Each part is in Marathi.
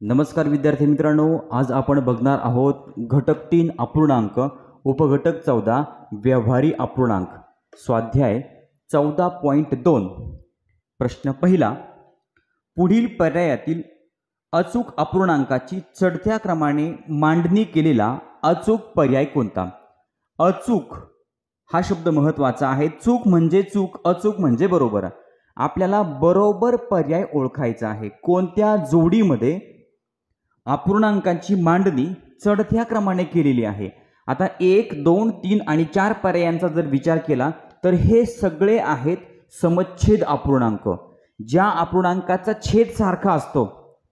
नमस्कार विद्यार्थी मित्रांनो, आज आपण बघणार आहोत घटक 3 अपूर्णांक उपघटक 14 व्यवहारी अपूर्णांक स्वाध्याय 14.2. प्रश्न पहिला, पुढील पर्यायातील अचूक अपूर्णांकाची चढत्या क्रमाने मांडणी केलेला अचूक पर्याय कोणता? अचूक हा शब्द महत्त्वाचा आहे. चूक म्हणजे चूक, अचूक म्हणजे बरोबर. आपल्याला बरोबर पर्याय ओळखायचा आहे. कोणत्या जोडीमध्ये अपूर्णांकांची मांडणी चढत्या क्रमाने केलेली आहे? आता 1, 2, 3 आणि 4 पर्यायांचा जर विचार केला तर हे सगळे आहेत समच्छेद अपूर्णांक. ज्या अपूर्णांकाचा छेद सारखा असतो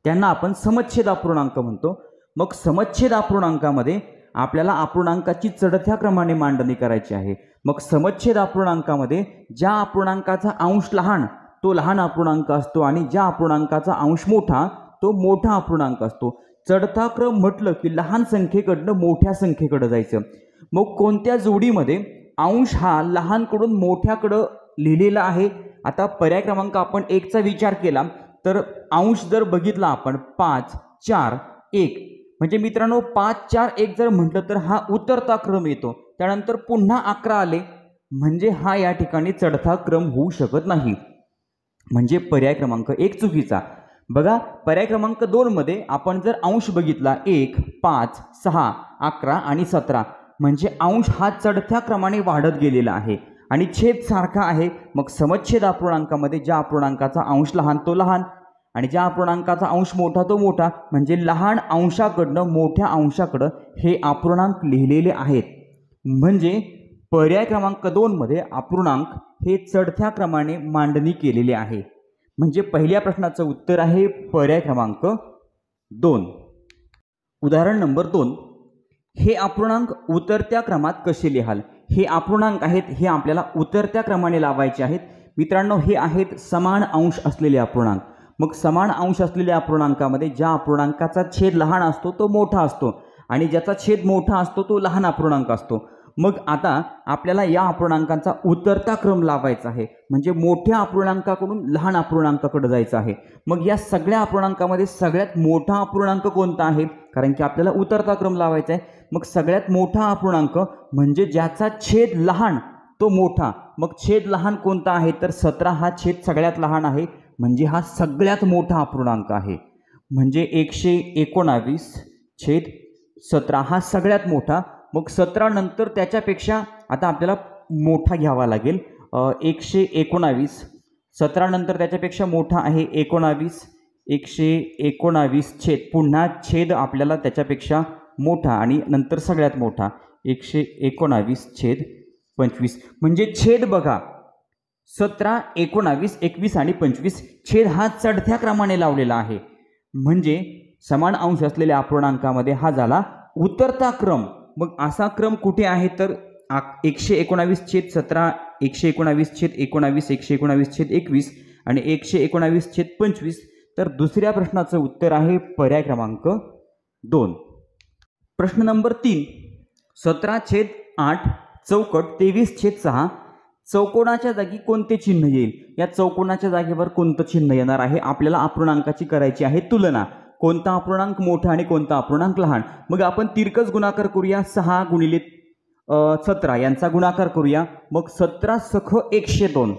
त्यांना आपण समच्छेद अपूर्णांक म्हणतो. मग समच्छेद अपूर्णांकामध्ये आपल्याला अपूर्णांकाची चढत्या क्रमाने मांडणी करायची आहे. मग समच्छेद अपूर्णांकामध्ये ज्या अपूर्णांकाचा अंश लहान तो लहान अपूर्णांक असतो आणि ज्या अपूर्णांकाचा अंश मोठा तो मोठा अपूर्णांक असतो. चढता क्रम म्हटलं की लहान संख्येकडनं मोठ्या संख्येकडे जायचं. मग कोणत्या जोडीमध्ये अंश हा लहानकडून मोठ्याकडं लिहिलेला आहे? आता पर्याय क्रमांक आपण 1 चा विचार केला तर अंश जर बघितला आपण 5, 4, 1 म्हणजे मित्रांनो 5, 4, 1 जर म्हटलं तर हा उतरता क्रम येतो. त्यानंतर पुन्हा 11 आले म्हणजे हा या ठिकाणी चढता क्रम होऊ शकत नाही. म्हणजे पर्याय क्रमांक 1 चुकीचा. बघा, पर्याय क्रमांक 2 मध्ये आपण जर अंश बघितला 1, 5, 6, 11 आणि 17 म्हणजे अंश हा चढत्या क्रमाने वाढत गेलेला आहे आणि छेद सारखा आहे. मग समच्छेद अपूर्णांकामध्ये ज्या अपूर्णांकाचा अंश लहान तो लहान आणि ज्या अपूर्णांकाचा अंश मोठा तो मोठा म्हणजे लहान अंशाकडनं मोठ्या अंशाकडं हे अपूर्णांक लिहिलेले आहेत. म्हणजे पर्याय क्रमांक 2 मध्ये अपूर्णांक हे चढत्या क्रमाने मांडणी केलेले आहे. म्हणजे पहिल्या प्रश्नाचं उत्तर आहे पर्याय क्रमांक 2. उदाहरण नंबर 2, हे अपूर्णांक उतरत्या क्रमात कसे लिहाल? हे अपूर्णांक आहेत, हे आपल्याला उतरत्या क्रमाने लावायचे आहेत. मित्रांनो, हे आहेत समान अंश असलेले अपूर्णांक. मग समान अंश असलेल्या अपूर्णांकामध्ये ज्या अपूर्णांकाचा छेद लहान असतो तो मोठा असतो आणि ज्याचा छेद मोठा असतो तो लहान अपूर्णांक असतो. मग आता आपल्याला या अपूर्णांकांचा उतरता क्रम लावायचा आहे. म्हणजे मोठ्या अपूर्णांकाकडून लहान अपूर्णांकाकडे जायचं आहे. मग या सगळ्या अपूर्णांकामध्ये सगळ्यात मोठा अपूर्णांक कोणता आहे? कारण की आपल्याला उतरता क्रम लावायचा आहे. मग सगळ्यात मोठा अपूर्णांक म्हणजे ज्याचा छेद लहान तो मोठा. मग छेद लहान कोणता आहे तर 17 हा छेद सगळ्यात लहान आहे म्हणजे हा सगळ्यात मोठा अपूर्णांक आहे. म्हणजे 119/17 हा सगळ्यात मोठा. मग 17 नंतर त्याच्यापेक्षा आता आपल्याला मोठा घ्यावा लागेल. 119, 17 नंतर त्याच्यापेक्षा मोठा आहे 19. 119 छेद पुन्हा छेद आपल्याला त्याच्यापेक्षा मोठा आणि नंतर सगळ्यात मोठा 119/25. म्हणजे छेद बघा 17, 19, 21 आणि 25 छेद हा चढत्या क्रमाने लावलेला आहे. म्हणजे समान अंश असलेल्या अपूर्णांकामध्ये हा झाला उतरता क्रम. मग असा क्रम कुठे आहे तर 119/17, 119/19, 119/21 आणि 119/25. तर दुसऱ्या प्रश्नाचं उत्तर आहे पर्याय क्रमांक 2. प्रश्न नंबर 3, 17/8 चौकट 23/6 चौकोनाच्या जागी कोणते चिन्ह येईल? या चौकोनाच्या जागेवर कोणतं चिन्ह येणार आहे? आपल्याला अपूर्णांकाची करायची आहे तुलना. कोणता अपूर्णांक मोठा आणि कोणता अपूर्णांक लहान? मग आपण तिरकस गुणाकार करूया. 6 × 17 यांचा गुणाकार करूया. मग 17 सख 102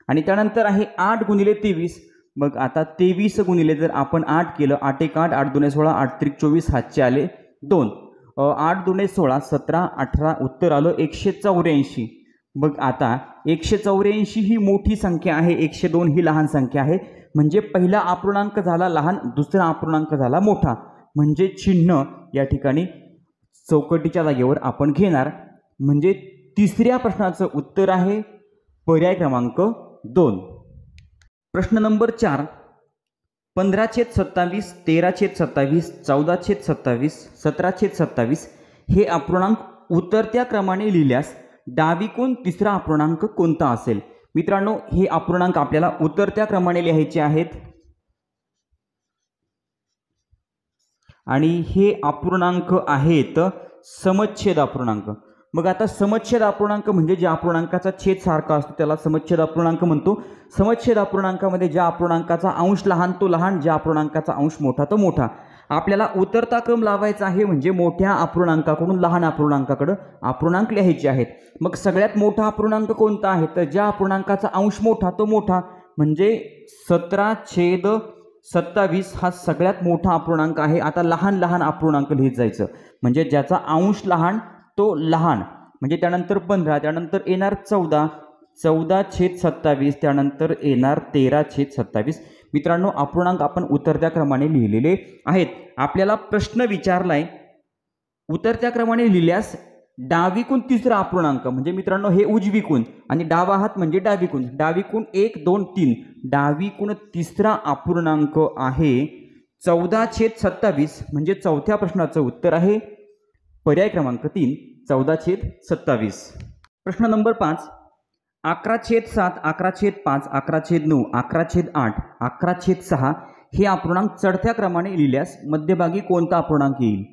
आणि त्यानंतर आहे 8 × 23. मग आता 23 गुणिले जर आपण 8 केलं, 8 1 8, 8 2 16, 8 3 24, हातचे आले 2. 8 2 16, 17, 18 उत्तर आलं 184. मग आता 184 ही मोठी संख्या आहे, 102 ही लहान संख्या आहे. म्हणजे पहिला अपूर्णांक झाला लहान, दुसरा अपूर्णांक झाला मोठा. म्हणजे चिन्ह या ठिकाणी चौकटीच्या जागेवर आपण घेणार. म्हणजे तिसऱ्या प्रश्नाचं उत्तर आहे पर्याय क्रमांक 2. प्रश्न नंबर 4, 15/27, 13/27, 14/27, 17/27 हे अपूर्णांक उतरत्या क्रमाने लिहिल्यास डावीकडून तिसरा अपूर्णांक कोणता असेल? मित्रांनो, हे अपूर्णांक आपल्याला उतरत्या क्रमाने लिहायचे आहेत आणि हे अपूर्णांक आहेत समच्छेद अपूर्णांक. मग आता समच्छेद अपूर्णांक म्हणजे ज्या अपूर्णांकाचा छेद सारखा असतो त्याला समच्छेद अपूर्णांक म्हणतो. समच्छेद अपूर्णांकामध्ये ज्या अपूर्णांकाचा अंश लहान तो लहान, ज्या अपूर्णांकाचा अंश मोठा तो मोठा. आपल्याला उतरता क्रम लावायचा आहे म्हणजे मोठ्या अपूर्णांकाकडून लहान अपूर्णांकाकडे अपूर्णांक लिहायचे आहेत. मग सगळ्यात मोठा अपूर्णांक कोणता आहे तर ज्या अपूर्णांकाचा अंश मोठा तो मोठा, म्हणजे 17/27 हा सगळ्यात मोठा अपूर्णांक आहे. आता लहान लहान अपूर्णांक लिहित जायचं म्हणजे ज्याचा अंश लहान तो लहान, म्हणजे त्यानंतर 15, त्यानंतर येणार 14, 14/27, त्यानंतर येणार 13/27. मित्रांनो अपूर्णांक आपण उतरत्या क्रमाने लिहिलेले आहेत. आपल्याला प्रश्न विचारलाय उतरत्या क्रमाने लिहिल्यास डावीकून तिसरा अपूर्णांक, म्हणजे मित्रांनो हे उजवीकून आणि डावा हात म्हणजे डावीकून, डावीकून 1 2 3, डावीकूण तिसरा अपूर्णांक आहे 14/27, म्हणजे चौथ्या प्रश्नाचं उत्तर आहे पर्याय क्रमांक 3 14/27. प्रश्न नंबर 5, 11/7, 11/5, 11/9, 11/8, 11/6 हे अपूर्णांक चढत्या क्रमाने लिहिल्यास मध्यभागी कोणता अपूर्णांक येईल.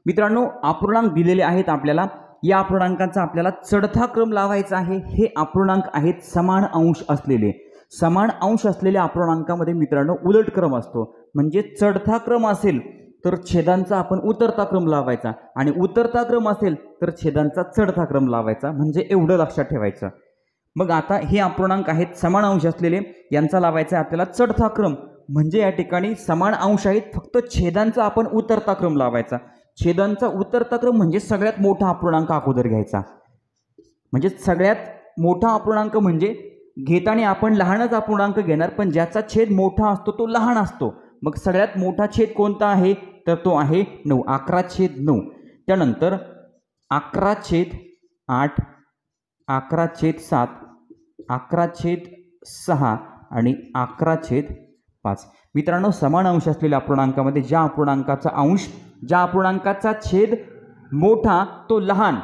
मित्रांनो अपूर्णांक दिलेले आहेत आपल्याला, या अपूर्णांकांचा आपल्याला चढता क्रम लावायचा आहे. हे अपूर्णांक आहेत समान अंश असलेले. समान अंश असलेल्या अपूर्णांकामध्ये मित्रांनो उलट क्रम असतो, म्हणजे चढता क्रम असेल तर छेदांचा आपण उतरता क्रम लावायचा आणि उतरता क्रम असेल तर छेदांचा चढता क्रम लावायचा, म्हणजे एवढं लक्षात ठेवायचं. मग आता हे अपूर्णांक आहेत समान अंश असलेले, यांचा लावायचा आहे आपल्याला चढता क्रम, म्हणजे या ठिकाणी समान अंश आहेत फक्त छेदांचा आपण उतरता क्रम लावायचा. छेदांचा उतरता क्रम म्हणजे सगळ्यात मोठा अपूर्णांक अगोदर घ्यायचा, म्हणजे सगळ्यात मोठा अपूर्णांक म्हणजे घेताना आपण लहानच अपूर्णांक घेणार पण ज्याचा छेद मोठा असतो तो लहान असतो. मग सगळ्यात मोठा छेद कोणता आहे तर तो आहे 9, 11/9. त्यानंतर 11/8, 11/7, 11/6 आणि 11/5. मित्रांनो समान अंश असलेल्या अपूर्णांकामध्ये ज्या अपूर्णांकाचा छेद मोठा तो लहान,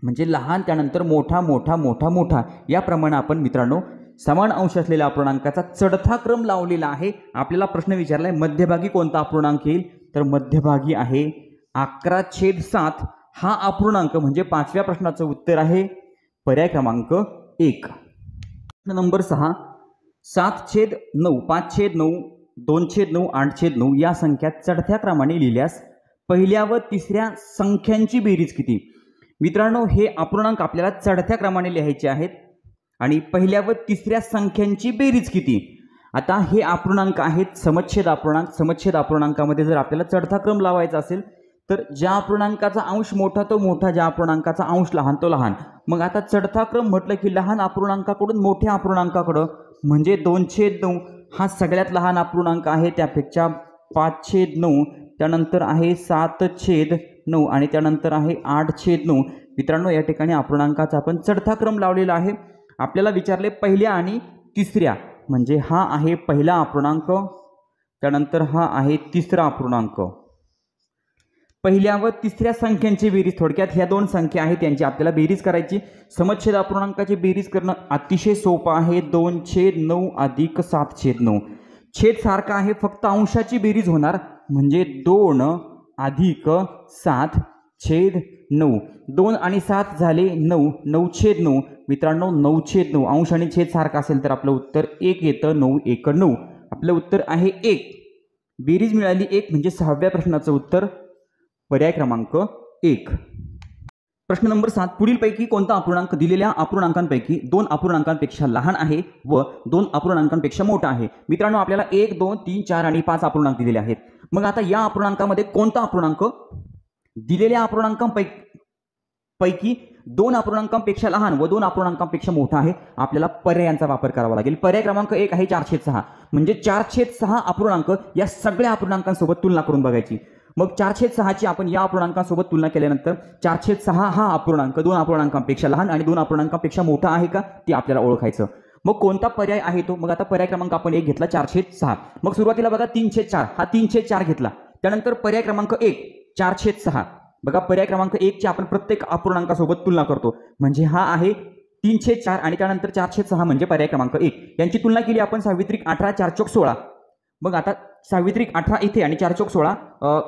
म्हणजे लहान त्यानंतर मोठा मोठा मोठा मोठा, याप्रमाणे आपण मित्रांनो समान अंश असलेल्या अपूर्णांकाचा चढता क्रम लावलेला आहे. आपल्याला प्रश्न विचारलाय मध्यभागी कोणता अपूर्णांक येईल तर मध्यभागी आहे 11/7 हा अपूर्णांक, म्हणजे 5व्या प्रश्नाचं उत्तर आहे पर्याय क्रमांक 1. प्रश्न नंबर 6, 7/9, 5/9, 2/9, 8/9 या संख्या चढत्या क्रमाने लिहिल्यास पहिल्या व तिसऱ्या संख्यांची बेरीज किती. मित्रांनो हे अपूर्णांक आपल्याला चढत्या क्रमाने लिहायचे आहेत आणि पहिल्या व तिसऱ्या संख्यांची बेरीज किती. आता हे अपूर्णांक आहेत समच्छेद अपूर्णांक. समच्छेद अपूर्णांकामध्ये जर आपल्याला चढता क्रम लावायचा असेल तर ज्या अपूर्णांकाचा अंश मोठा तो मोठा, ज्या अपूर्णांकाचा अंश लहान तो लहान. मग आता चढता क्रम म्हटलं की लहान अपूर्णांकाकडून मोठ्या अपूर्णांकाकडं, म्हणजे 2/9 हा सगळ्यात लहान अपूर्णांक आहे, त्यापेक्षा 5/9, त्यानंतर आहे 7/9 आणि त्यानंतर आहे 8/9. मित्रांनो या ठिकाणी अपूर्णांकाचा आपण चढता क्रम लावलेला आहे. आपल्याला विचारले पहिल्या आणि तिसऱ्या, म्हणजे हा आहे पहिला अपूर्णांक, त्यानंतर हा आहे तिसरा अपूर्णांक. पहिल्या व तिसऱ्या संख्यांची बेरीज, थोडक्यात ह्या दोन संख्या आहेत त्यांची आपल्याला बेरीज करायची. समच्छेद अपूर्णांकाची बेरीज करणं अतिशय सोपं आहे. 2/9 अधिक 7/9. छेद सारखा आहे फक्त अंशाची बेरीज होणार, म्हणजे 2 अधिक 7/9. 2 आणि 7 झाले 9, 9/9. मित्रांनो 9/9 अंश आणि छेद सारखा असेल तर आपलं उत्तर 1 येतं. 9 1 9. आपलं उत्तर आहे 1. बेरीज मिळाली 1, म्हणजे 6व्या प्रश्नाचं उत्तर पर्याय क्रमांक 1. प्रश्न नंबर 7, पुढीलपैकी कोणता अपूर्णांक दिलेल्या अपूर्णांकांपैकी 2 अपूर्णांकांपेक्षा लहान आहे व 2 अपूर्णांकांपेक्षा मोठा आहे. मित्रांनो आपल्याला 1 2 3 4 आणि 5 अपूर्णांक दिलेले आहेत. मग आता या अपूर्णांकामध्ये कोणता अपूर्णांक दिलेल्या अपूर्णांकांपैकी 2 अपूर्णांकांपेक्षा लहान व 2 अपूर्णांकांपेक्षा मोठा आहे. आपल्याला पर्यायांचा वापर करावा लागेल. पर्याय क्रमांक 1 आहे 4/6, म्हणजे 4/6 अपूर्णांक या सगळ्या अपूर्णांकांसोबत तुलना करून बघायची. मग 4/6ची आपण या अपूर्णांकांसोबत तुलना केल्यानंतर 4/6 हा अपूर्णांक 2 अपूर्णांकांपेक्षा लहान आणि 2 अपूर्णांकांपेक्षा मोठा आहे का ते आपल्याला ओळखायचं. मग कोणता पर्याय आहे तो. मग आता पर्याय क्रमांक आपण 1 घेतला 4/6. मग सुरुवातीला बघा 3/4 हा 3/4 घेतला. त्यानंतर पर्याय क्रमांक 1 4/6. बघा पर्याय क्रमांक 1 ची आपण प्रत्येक अपूर्णांकासोबत तुलना करतो, म्हणजे हा आहे 3/4 आणि त्यानंतर 4/6 म्हणजे पर्याय क्रमांक 1. यांची तुलना केली आपण 6×18 4×16. मग आता 6×18 इथे आणि 4×16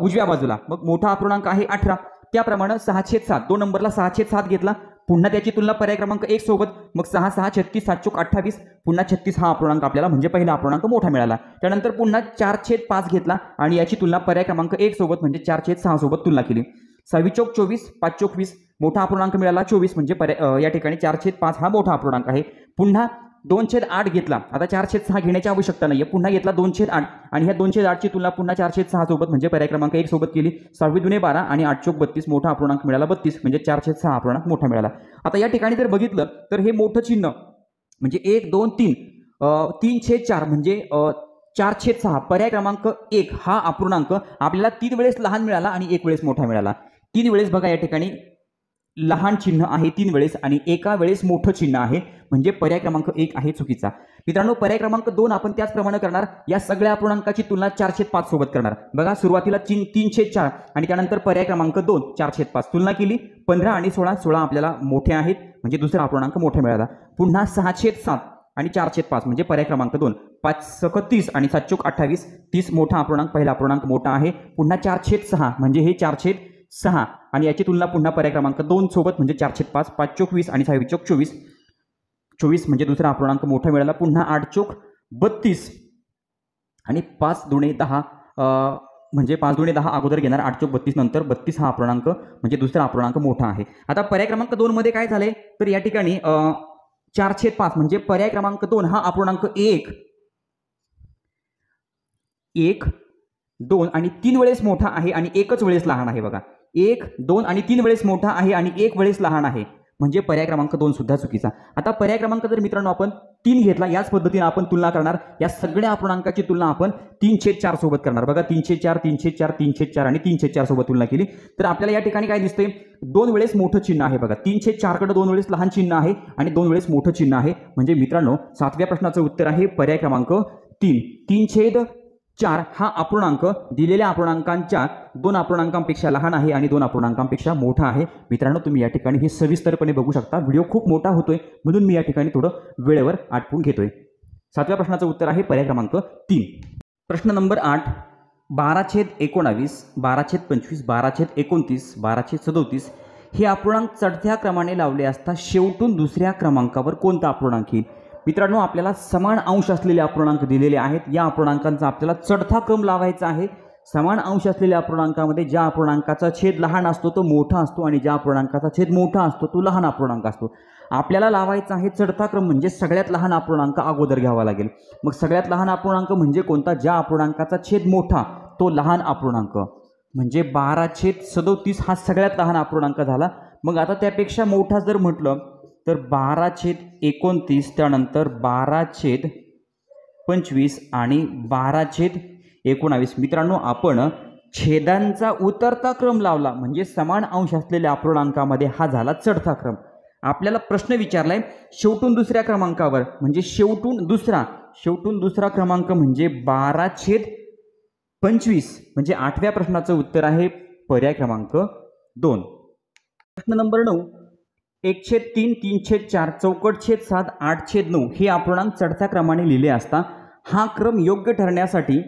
उजव्या बाजूला. मग मोठा अपूर्णांक आहे 18. त्याप्रमाणे 6/7 2 नंबरला 6/7 घेतला, पुन्हा त्याची तुलना पर्याय क्रमांक 1 सोबत, मग 6 6 36 7 चोक 28, पुन्हा 36 हा अपूर्णांक आपल्याला म्हणजे पहिला अपूर्णांक मोठा मिळाला। त्यानंतर पुन्हा 4/5 घेतला आणि याची तुलना पर्याय क्रमांक 1 सोबत म्हणजे 4/6 सोबत तुलना केली। 6 चोक 24 5 चोक 20 मोठा अपूर्णांक मिळाला 24 म्हणजे या ठिकाणी 4/5 हा मोठा अपूर्णांक आहे। पुन्हा 2/8 घेतला, आता 4/6 घेण्याची आवश्यकता नाहीये, पुन्हा घेतला 2/8 आणि ह्या 2/8 ची तुलना पुन्हा 4/6 सोबत म्हणजे पर्याय क्रमांक 1 सोबत केली। 6 दुने 12 आणि 8 चोक 32 मोठा अपूर्णांक मिळाला 32 म्हणजे 4/6 अपूर्णांक मोठा मिळाला। आता या ठिकाणी जर बघितलं तर हे मोठं चिन्ह म्हणजे 1 2 3 3/4 म्हणजे 4/6 पर्याय क्रमांक 1 हा अपूर्णांक आपल्याला 3 वेळेस लहान मिळाला आणि 1 वेळेस मोठा मिळाला। 3 वेळेस बघा या ठिकाणी लहान चिन्ह आहे 3 वेळेस आणि एका वेळेस मोठं चिन्ह आहे म्हणजे पर्याय क्रमांक 1 आहे चुकीचा। मित्रांनो पर्याय क्रमांक 2 आपण त्याचप्रमाणे करणार, या सगळ्या अपूर्णांकाची तुलना 4/5 सोबत करणार। बघा सुरुवातीला 3/4 आणि त्यानंतर पर्याय क्रमांक 2 4/5 तुलना केली, 15 आणि 16 आपल्याला मोठे आहेत म्हणजे दुसरा अपूर्णांक मोठा मिळाला। पुन्हा 6/7 आणि 4/5 म्हणजे पर्याय क्रमांक 2 5 6 30 आणि 7 चोक 28 30 मोठा अपूर्णांक पहिला अपूर्णांक मोठा आहे। पुन्हा 4/6 म्हणजे हे 4/6 आणि याची तुलना पुन्हा पर्याय क्रमांक 2 सोबत म्हणजे 4/5 5 चोक 20 आणि 6 चोक 24 म्हणजे दुसरा अपूर्णांक मोठा मिळाला। पुन्हा 8 चोक 32 आणि 5 दुणे 10 म्हणजे 5 दुणे 10 अगोदर घेणार, 8 चोक 32 नंतर 32 हा अपूर्णांक म्हणजे दुसरा अपूर्णांक मोठा आहे। आता पर्याय क्रमांक 2 मध्ये काय झाले तर या ठिकाणी 4/5 म्हणजे पर्याय क्रमांक 2 हा अपूर्णांक 1 2 आणि 3 वेळेस मोठा आहे आणि 1च वेळेस लहान आहे। बघा 1 2 आणि 3 वेळेस मोठा आहे आणि 1 वेळेस लहान आहे म्हणजे पर्याय क्रमांक 2 सुद्धा चुकीचा। आता पर्याय क्रमांक जर मित्रांनो आपण 3 घेतला, याच पद्धतीने आपण तुलना करणार, या सगळ्या अपूर्णांकाची तुलना आपण 3/4 सोबत करणार। बघा 3/4 3/4 3/4 आणि 3/4 सोबत तुलना केली तर आपल्याला या ठिकाणी काय दिसते 2 वेळेस मोठं चिन्ह आहे। बघा 3/4 कडे 2 वेळेस लहान चिन्ह आहे आणि 2 वेळेस मोठं चिन्ह आहे म्हणजे मित्रांनो 7व्या प्रश्नाचं उत्तर आहे पर्याय क्रमांक 3 3/4 हा अपूर्णांक दिलेल्या अपूर्णांकांच्या 2 अपूर्णांकांपेक्षा लहान आहे आणि 2 अपूर्णांकांपेक्षा मोठा आहे। मित्रांनो तुम्ही या ठिकाणी हे सविस्तरपणे बघू शकता, व्हिडिओ खूप मोठा होतोय म्हणून मी या ठिकाणी थोडं वेळेवर आटपून घेतोय। 7व्या प्रश्नाचं उत्तर आहे पर्याय क्रमांक 3। प्रश्न नंबर 8 12/19 12/25 12/29 12/37 हे अपूर्णांक चढत्या क्रमाने लावले असता शेवटून दुसऱ्या क्रमांकावर कोणता अपूर्णांक येईल? मित्रांनो आपल्याला समान अंश असलेले अपूर्णांक दिलेले आहेत, या अपूर्णांकांचा आपल्याला चढता क्रम लावायचा आहे। समान अंश असलेल्या अपूर्णांकामध्ये ज्या अपूर्णांकाचा छेद लहान असतो तो मोठा असतो आणि ज्या अपूर्णांकाचा छेद मोठा असतो तो लहान अपूर्णांक असतो। आपल्याला लावायचा आहे चढता क्रम म्हणजे सगळ्यात लहान अपूर्णांक अगोदर घ्यावा लागेल। मग सगळ्यात लहान अपूर्णांक म्हणजे कोणता? ज्या अपूर्णांकाचा छेद मोठा तो लहान अपूर्णांक म्हणजे 12/37 हा सगळ्यात लहान अपूर्णांक झाला। मग आता त्यापेक्षा मोठा जर म्हटलं तर 12/29 त्यानंतर 12/25 आणि 12/19। मित्रांनो आपण छेदांचा उतरता क्रम लावला म्हणजे समान अंश असलेल्या अपूर्णांकामध्ये हा झाला चढता क्रम। आपल्याला प्रश्न विचारलाय शेवटून दुसऱ्या क्रमांकावर म्हणजे शेवटून दुसरा क्रमांक म्हणजे 12/25 म्हणजे 8व्या प्रश्नाचं उत्तर आहे पर्याय क्रमांक 2। प्रश्न नंबर 9 1/3 3/4 चौकट/7 8/9 हे अपूर्णांक चढत्या क्रमाने लिहिले असता हा क्रम योग्य ठरण्यासाठी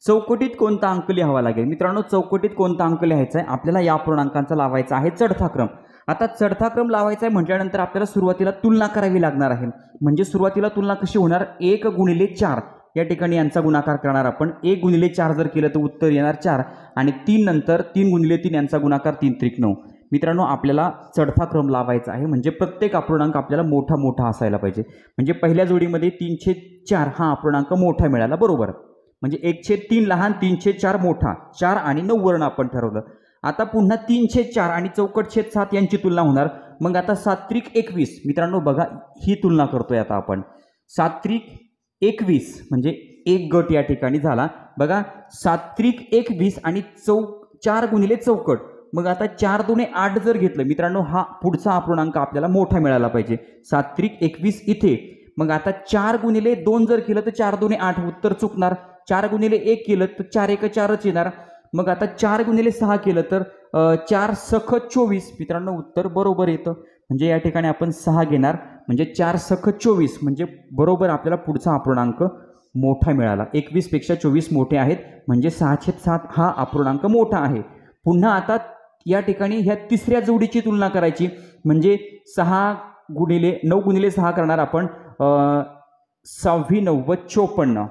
चौकटीत कोणता अंक लिहावा लागेल? मित्रांनो चौकटीत कोणता अंक लिहायचा आहे? आपल्याला या अपूर्णांकांचा लावायचा आहे चढता क्रम। आता चढता क्रम लावायचा आहे म्हटल्यानंतर आपल्याला सुरुवातीला तुलना करावी लागणार आहे। म्हणजे सुरुवातीला तुलना कशी होणार? 1 गुणिले 4 या ठिकाणी यांचा गुणाकार करणार आपण। 1 गुणिले 4 जर केलं तर उत्तर येणार 4 आणि 3 नंतर 3 गुणिले 3 यांचा गुणाकार 3 त्रिक 9। मित्रांनो आपल्याला चढता क्रम लावायचा आहे म्हणजे प्रत्येक अपूर्णांक आपल्याला मोठा असायला पाहिजे। म्हणजे पहिल्या जोडीमध्ये 3/4 हा अपूर्णांक मोठा मिळाला बरोबर, म्हणजे 1/3 लहान 3/4 मोठा 4 आणि 9 वर्ण आपण ठरवलं। आता पुन्हा 3/4 आणि चौकट/7 यांची तुलना होणार। मग आता 7 त्रिक 21 मित्रांनो बघा ही तुलना करतोय आता आपण। 7 त्रिक 21 म्हणजे एक गट या ठिकाणी झाला। बघा 7 त्रिक 21 आणि 4 गुणिले चौकट, मग आता 4 दुणे 8 जर घेतलं मित्रांनो हा पुढचा अपूर्णांक आपल्याला मोठा मिळाला पाहिजे। 7 त्रिक 21 इथे, मग आता 4 गुणिले 2 जर केलं तर 4 दुणे 8 उत्तर चुकणार। 4 गुणिले 1 केलं तर 4 1 4च येणार। मग आता 4 गुणिले 6 केलं तर 4 सख 24 मित्रांनो उत्तर बरोबर येतं। म्हणजे या ठिकाणी आपण 6 घेणार म्हणजे 4 सख 24 म्हणजे बरोबर आपल्याला पुढचा अपूर्णांक मोठा मिळाला। 21 पेक्षा 24 मोठे आहेत म्हणजे 6/7 हा अपूर्णांक मोठा आहे। पुन्हा आता या ठिकाणी ह्या तिसऱ्या जोडीची तुलना करायची, म्हणजे 9 गुणिले 6 करणार आपण 6 9 54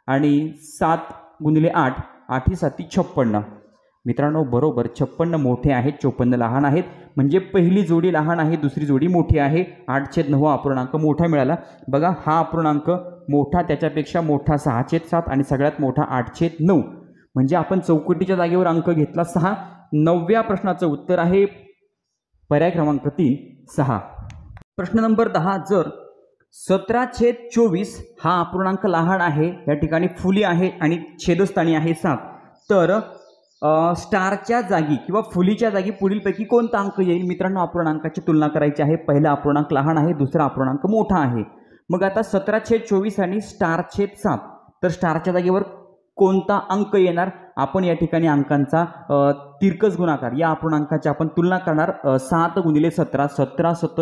आणि 7 गुणिले 8 8 7 56. मित्रांनो बरोबर 56 मोठे आहेत, 54 लहान आहेत, म्हणजे पहिली जोडी लहान आहे, दुसरी जोडी मोठी आहे. 8/9 हा अपूर्णांक मोठा मिळाला. बघा हा अपूर्णांक मोठा, त्याच्यापेक्षा मोठा 6/7 आणि सगळ्यात मोठा 8/9. म्हणजे आपण चौकटीच्या जागेवर अंक घेतला 6. 9व्या प्रश्नाचं उत्तर आहे पर्याय क्रमांक 3 6. प्रश्न नंबर 10. जर 17/24 हा अपूर्णांक लहान आहे, या ठिकाणी फुली आहे आणि छेदस्थानी आहे 7, तर स्टारच्या जागी किंवा फुलीच्या जागी पुढीलपैकी कोणता अंक येईल? मित्रांनो अपूर्णांकाची तुलना करायची आहे. पहिला अपूर्णांक लहान आहे, दुसरा अपूर्णांक मोठा आहे. मग आता 17/24 आणि स्टार/7, तर स्टारच्या जागेवर कोणता अंक येणार? आपण या ठिकाणी अंकांचा तिरकस गुणाकार या अपूर्णांकाची आपण तुलना करणार. 7 गुणिले 17 17 7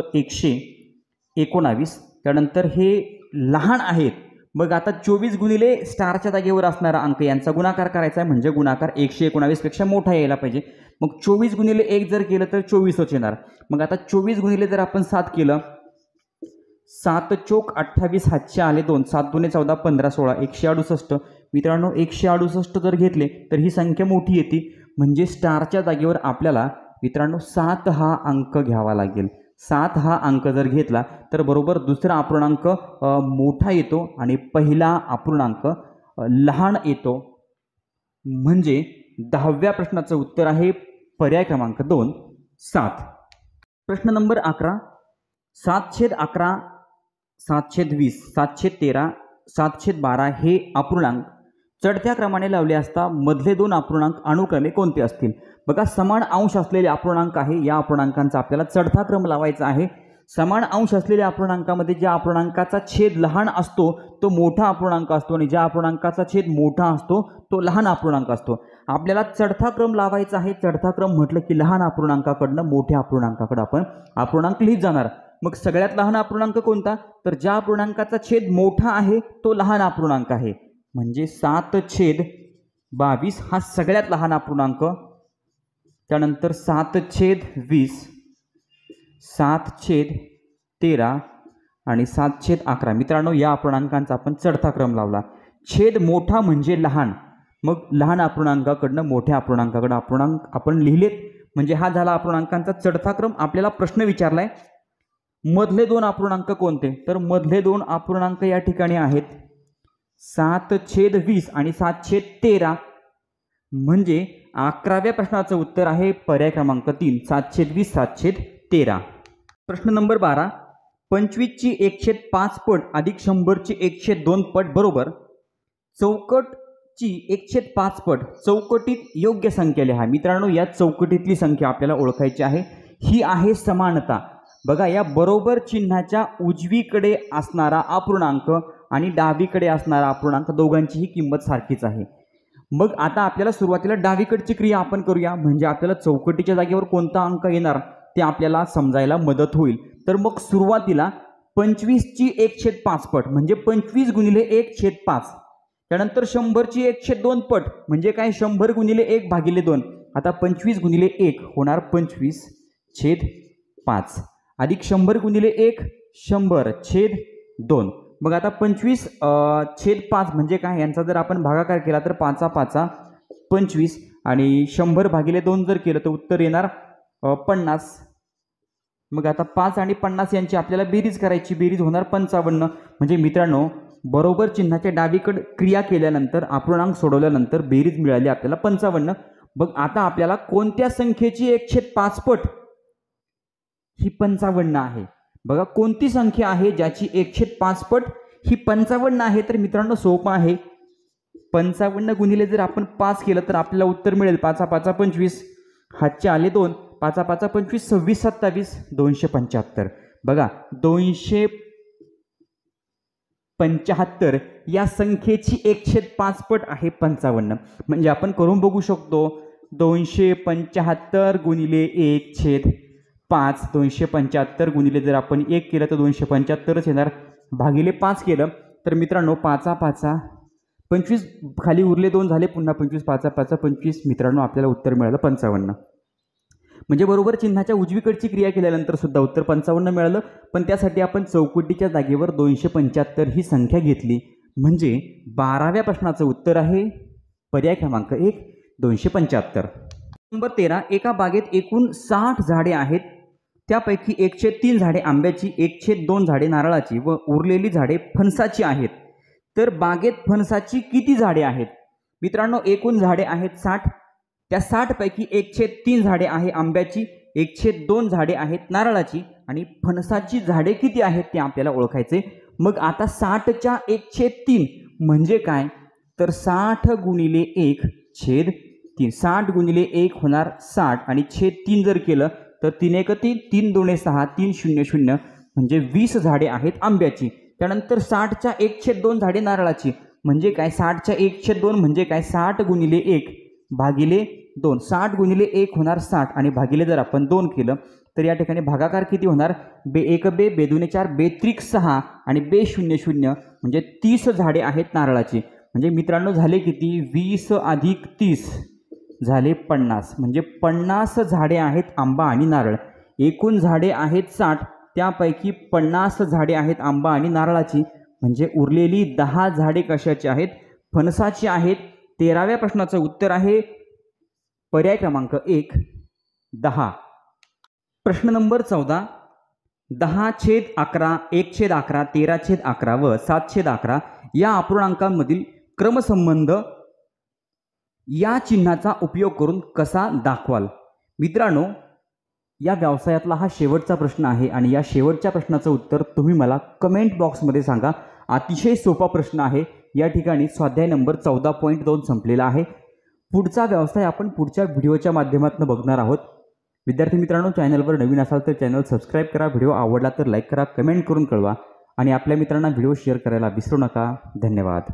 119. त्यानंतर हे लहान आहेत. मग आता 24 गुणिले स्टारच्या जागेवर असणारा अंक यांचा गुणाकार करायचा आहे, म्हणजे गुणाकार 119 पेक्षा मोठा यायला पाहिजे. मग 24 गुणिले 1 जर केलं तर 24च येणार. मग आता 24 गुणिले जर आपण 7 केलं, 7 चोक 28 हातचे आले 2, 7 दुने 14 15 16 168. मित्रांनो 168 जर घेतले तर ही संख्या मोठी येते, म्हणजे स्टारच्या जागेवर आपल्याला मित्रांनो 7 हा अंक घ्यावा लागेल. 7 हा अंक जर घेतला तर बरोबर दुसरा अपूर्णांक मोठा येतो आणि पहिला अपूर्णांक लहान येतो. म्हणजे 10व्या प्रश्नाचं उत्तर आहे पर्याय क्रमांक 2 7. प्रश्न नंबर 11. 7/11 7/20 7/13 7/12 हे अपूर्णांक चढत्या क्रमाने लावले असता मधले दोन अपूर्णांक अनुक्रमे कोणते असतील? बघा समान अंश असलेले अपूर्णांक आहे, या अपूर्णांकांचा आपल्याला चढता क्रम लावायचा आहे. समान अंश असलेल्या अपूर्णांकामध्ये ज्या अपूर्णांकाचा छेद लहान असतो तो मोठा अपूर्णांक असतो आणि ज्या अपूर्णांकाचा छेद मोठा असतो तो लहान अपूर्णांक असतो. आपल्याला चढता क्रम लावायचा आहे. चढता क्रम म्हटलं की लहान अपूर्णांकाकडनं मोठ्या अपूर्णांकाकडे आपण अपूर्णांक लिहित जाणार. मग सगळ्यात लहान अपूर्णांक कोणता? तर ज्या अपूर्णांकाचा छेद मोठा आहे तो लहान अपूर्णांक आहे, म्हणजे 7/22 हा सगळ्यात लहान अपूर्णांक. त्यानंतर 7/20 7/13 आणि 7/11. मित्रांनो या अपूर्णांकांचा आपण चढता क्रम लावला. छेद मोठा म्हणजे लहान, मग लहान अपूर्णांकाकडनं मोठ्या अपूर्णांकाकडे अपूर्णांक आपण लिहिलेत, म्हणजे हा झाला अपूर्णांकांचा चढता क्रम. आपल्याला प्रश्न विचारलाय मधले दोन अपूर्णांक कोणते? तर मधले दोन अपूर्णांक या ठिकाणी आहेत 7/20 आणि 7/13. म्हणजे 11व्या प्रश्नाचं उत्तर आहे पर्याय क्रमांक 3 7/20 7/13. प्रश्न नंबर 12. 25ची 1/5 पट अधिक 100ची 1/2 पट बरोबर चौकटची 1/5 पट. चौकटीत योग्य संख्या लिहा. मित्रांनो या चौकटीतली संख्या आपल्याला ओळखायची आहे. ही आहे समानता. बघा या बरोबर चिन्हाच्या उजवीकडे असणारा अपूर्णांक आणि डावीकडे असणारा अपूर्णांक दोघांचीही किंमत सारखीच आहे. मग आता आपल्याला सुरुवातीला डावीकडची क्रिया आपण करूया, म्हणजे आपल्याला चौकटीच्या जागेवर कोणता अंक येणार ते आपल्याला समजायला मदत होईल. तर मग सुरुवातीला 25ची 1/5 पट म्हणजे 25 गुणिले 1/5. त्यानंतर 100ची 1/2 पट म्हणजे काय 100 गुणिले 1/2. आता 25 गुणिले 1 होणार 25/5 अधिक 100 गुणिले 1 100/2. मग आता 25/5 म्हणजे काय, यांचा जर आपण भागाकार केला तर 5/5 25 आणि 100/2 जर केलं तर उत्तर येणार 50. मग आता 5 आणि 50 यांची आपल्याला बेरीज करायची, बेरीज होणार 55. म्हणजे मित्रांनो बरोबर चिन्हाच्या डावीकडे क्रिया केल्यानंतर अपूर्णांक सोडवल्यानंतर बेरीज मिळाली आपल्याला 55. मग आता आपल्याला कोणत्या संख्येची 1/5 पट? ही 55 आहे. बघा कोणती संख्या आहे ज्याची 1/5 पट ही 55 आहे? तर मित्रांनो सोपं आहे. 55 गुणिले जर आपण 5 केलं तर आपल्याला उत्तर मिळेल 5×5 25 हातचे आले 2 5×5 25 26 27 275. बघा 275 या संख्येची 1/5 पट आहे 55. म्हणजे आपण करून बघू शकतो 275 गुणिले 1/5 275 गुणिले जर आपण 1 केलं तर 275च येणार, भागिले 5 केलं तर मित्रांनो 5×5 25 खाली उरले 2 झाले पुन्हा 25 5×5 25. मित्रांनो आपल्याला उत्तर मिळालं 55. म्हणजे बरोबर चिन्हाच्या उजवीकडची क्रिया केल्यानंतर सुद्धा उत्तर 55 मिळालं, पण त्यासाठी आपण चौकटीच्या जागेवर 275 ही संख्या घेतली. म्हणजे 12व्या प्रश्नाचं उत्तर आहे पर्याय क्रमांक 1 275. नंबर 13, एका बागेत एकूण 60 झाडे आहेत, त्यापैकी 103 झाडे आंब्याची, 102 झाडे नारळाची व उरलेली झाडे फणसाची आहेत. तर बागेत फणसाची किती झाडे आहेत? मित्रांनो, एकूण झाडे आहेत 60, त्या 60 पैकी 103 झाडे आहे आंब्याची, 102 झाडे आहेत नारळाची आणि फणसाची झाडे किती आहेत ते आपल्याला ओळखायचे. मग आता 60च्या 103 म्हणजे काय? तर 60 गुणिले 1 छेद 3. 60 गुणिले 1 होणार 60 आणि छेद 3 जर केलं तर 3 1 3, 3 2 6, 3 0 0 म्हणजे 20 झाडे आहेत आंब्याची. त्यानंतर 60च्या 1/2 झाडे नारळाची म्हणजे काय? 60च्या 1/2 म्हणजे काय? 60 गुणिले 1 भागिले 2. 60 गुणिले 1 होणार 60 आणि भागिले जर आपण 2 केलं तर या ठिकाणी भागाकार किती होणार? बे 1 बे, बे 2 4, बे 3 6 आणि बे 0 0 म्हणजे 30 झाडे आहेत नारळाची. म्हणजे मित्रांनो झाले किती? 20 अधिक 30 झाले 50. म्हणजे 50 झाडे आहेत आंबा आणि नारळ. एकूण झाडे आहेत 60, त्यापैकी 50 झाडे आहेत आंबा आणि नारळाची. म्हणजे उरलेली 10 झाडे कशाची आहेत? फणसाची आहेत. 13व्या प्रश्नाचं उत्तर आहे पर्याय क्रमांक 1 10. प्रश्न नंबर 14, 10/11, 1/11, 13/11 व 7/11 या अपूर्णांकांमधील क्रमसंबंध या चिन्हाचा उपयोग करून कसा दाखवाल? मित्रांनो, या व्यवसायातला हा शेवटचा प्रश्न आहे आणि या शेवटच्या प्रश्नाचं उत्तर तुम्ही मला कमेंट बॉक्समध्ये सांगा. अतिशय सोपा प्रश्न आहे. या ठिकाणी स्वाध्याय नंबर 14.2 संपलेला आहे. पुढचा व्यवसाय आपण पुढच्या व्हिडिओच्या माध्यमातून बघणार आहोत. विद्यार्थी मित्रांनो, चॅनलवर नवीन असाल तर चॅनल सबस्क्राईब करा, व्हिडिओ आवडला तर लाईक करा, कमेंट करून कळवा आणि आपल्या मित्रांना व्हिडिओ शेअर करायला विसरू नका. धन्यवाद.